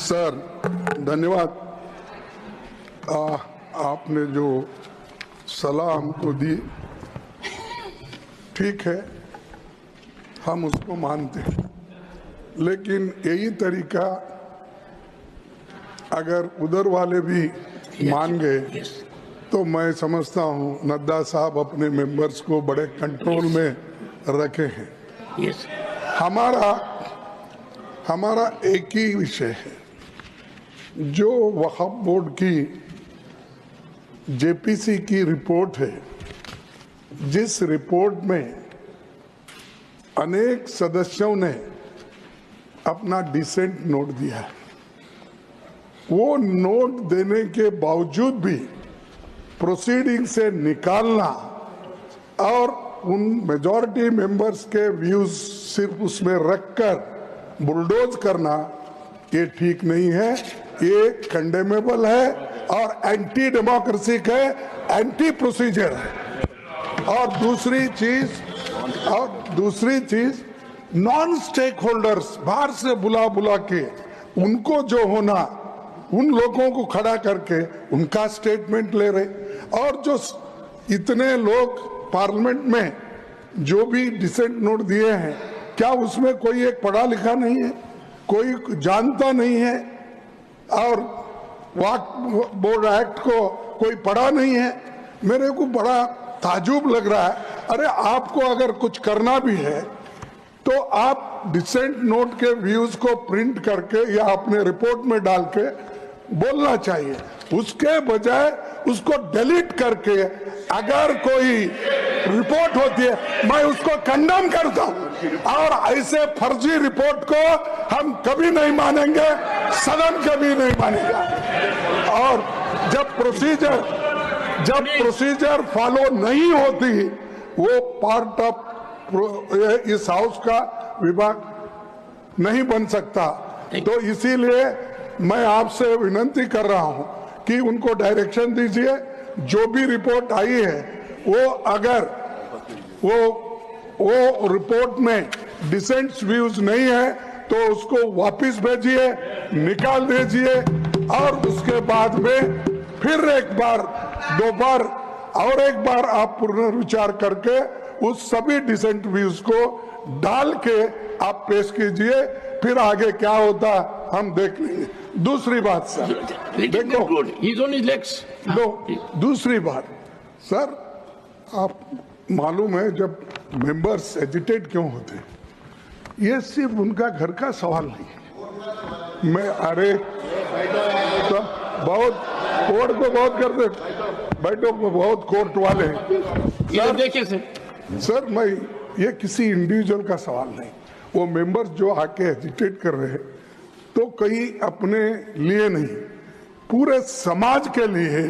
Sir धन्यवाद। आपने जो सलाह हमको दी ठीक है, हम उसको मानते हैं, लेकिन यही तरीका अगर उधर वाले भी मान गए तो मैं समझता हूँ नड्डा साहब अपने मेंबर्स को बड़े कंट्रोल में रखे हैं। हमारा एक ही विषय है, जो वक्फ बोर्ड की जेपीसी की रिपोर्ट है, जिस रिपोर्ट में अनेक सदस्यों ने अपना डिसेंट नोट दिया है, वो नोट देने के बावजूद भी प्रोसीडिंग से निकालना और उन मेजॉरिटी मेंबर्स के व्यूज सिर्फ उसमें रखकर बुलडोज करना, ये ठीक नहीं है, ये कंडेमेबल है और एंटी डेमोक्रेसिक है, एंटी प्रोसीजर है। और दूसरी चीज नॉन स्टेक होल्डर्स बाहर से बुला के उनको जो होना, उन लोगों को खड़ा करके उनका स्टेटमेंट ले रहे, और जो इतने लोग पार्लियामेंट में जो भी डिसेंट नोट दिए हैं, क्या उसमें कोई एक पढ़ा लिखा नहीं है, कोई जानता नहीं है, और वक्फ बोर्ड एक्ट को कोई पढ़ा नहीं है? मेरे को बड़ा ताजुब लग रहा है। अरे आपको अगर कुछ करना भी है तो आप डिसेंट नोट के व्यूज को प्रिंट करके या अपने रिपोर्ट में डाल के बोलना चाहिए, उसके बजाय उसको डिलीट करके अगर कोई रिपोर्ट होती है मैं उसको कंडेम करता हूं, और ऐसे फर्जी रिपोर्ट को हम कभी नहीं मानेंगे, सदन कभी नहीं मानेगा। और जब प्रोसीजर फॉलो नहीं होती, वो पार्ट ऑफ इस हाउस का विभाग नहीं बन सकता। तो इसीलिए मैं आपसे विनती कर रहा हूं कि उनको डायरेक्शन दीजिए, जो भी रिपोर्ट आई है वो अगर वो रिपोर्ट में डिसेंट व्यूज नहीं है तो उसको वापस भेजिए, निकाल दीजिए, और उसके बाद में फिर एक बार, दो बार और एक बार आप पुनर्विचार करके उस सभी डिसेंट व्यूज को डाल के आप पेश कीजिए, फिर आगे क्या होता हम देख लेंगे। दूसरी बात सर, देखो दूसरी बात सर, आप मालूम है जब मेंबर्स एजिटेट क्यों होते हैं, ये सिर्फ उनका घर का सवाल नहीं है। मैं अरे तो बहुत कोर्ट को बहुत करते, बैठो बहुत कोर्ट वाले हैं देखिए सर, मैं ये किसी इंडिविजुअल का सवाल नहीं, वो मेंबर्स जो आके एजिटेट कर रहे हैं तो कहीं अपने लिए नहीं, पूरे समाज के लिए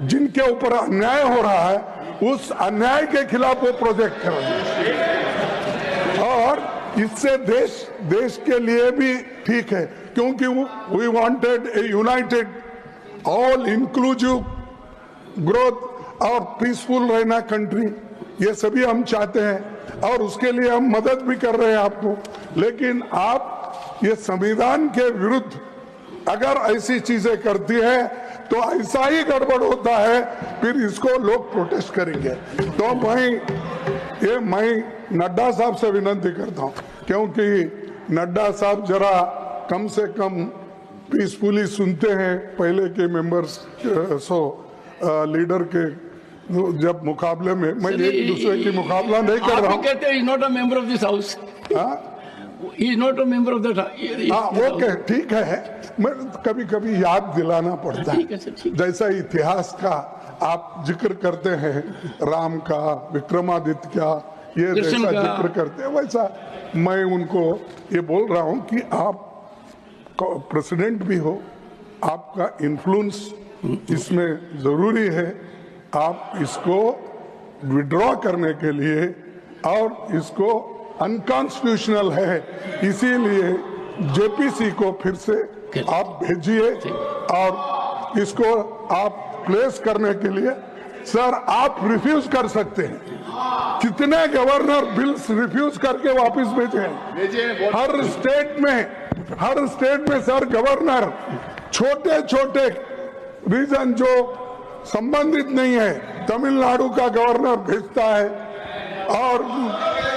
जिनके ऊपर अन्याय हो रहा है, उस अन्याय के खिलाफ वो प्रोजेक्ट कर रहे हैं, और इससे देश के लिए भी ठीक है, क्योंकि we wanted a united all inclusive growth और पीसफुल रहना कंट्री, ये सभी हम चाहते हैं और उसके लिए हम मदद भी कर रहे हैं आपको। लेकिन आप ये संविधान के विरुद्ध अगर ऐसी चीजें करती है तो ऐसा ही गड़बड़ होता है, फिर इसको लोग प्रोटेस्ट करेंगे। तो मैं नड्डा साहब से विनती करता हूं, क्योंकि नड्डा साहब जरा कम से कम पीसफुली सुनते हैं पहले के मेंबर्स लीडर के जब मुकाबले में। मैं एक दूसरे की मुकाबला नहीं कर रहा हूँ। कहते हैं not a member of this house, he is not a member of that. Okay ठीक है, मैं कभी कभी याद दिलाना पड़ता है, जैसा इतिहास का आप जिक्र करते हैं, राम का, विक्रमादित्य का, ये जैसा जिक्र करते हैं, वैसा मैं उनको ये बोल रहा हूँ कि आप प्रेसिडेंट भी हो, आपका इन्फ्लुएंस इसमें जरूरी है, आप इसको विड्रॉ करने के लिए, और इसको अनकॉन्स्टिट्यूशनल है, इसीलिए जेपीसी को फिर से आप भेजिए और इसको आप प्लेस करने के लिए। सर आप रिफ्यूज कर सकते हैं, कितने गवर्नर बिल्स रिफ्यूज करके वापस भेजे हैं, हर स्टेट में हर स्टेट में सर गवर्नर छोटे छोटे रीजन जो संबंधित नहीं है, तमिलनाडु का गवर्नर भेजता है और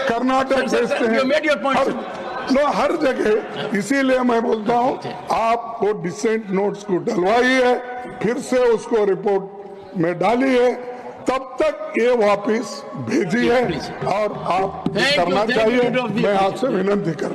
कर्नाटक भेजते you made your point, हैं, हर जगह। इसीलिए मैं बोलता हूँ आप वो डिसेंट नोट्स को डलवाइए, फिर से उसको रिपोर्ट में डालिए, तब तक ये वापस भेजिए और आप करना चाहिए। मैं आपसे विनती कर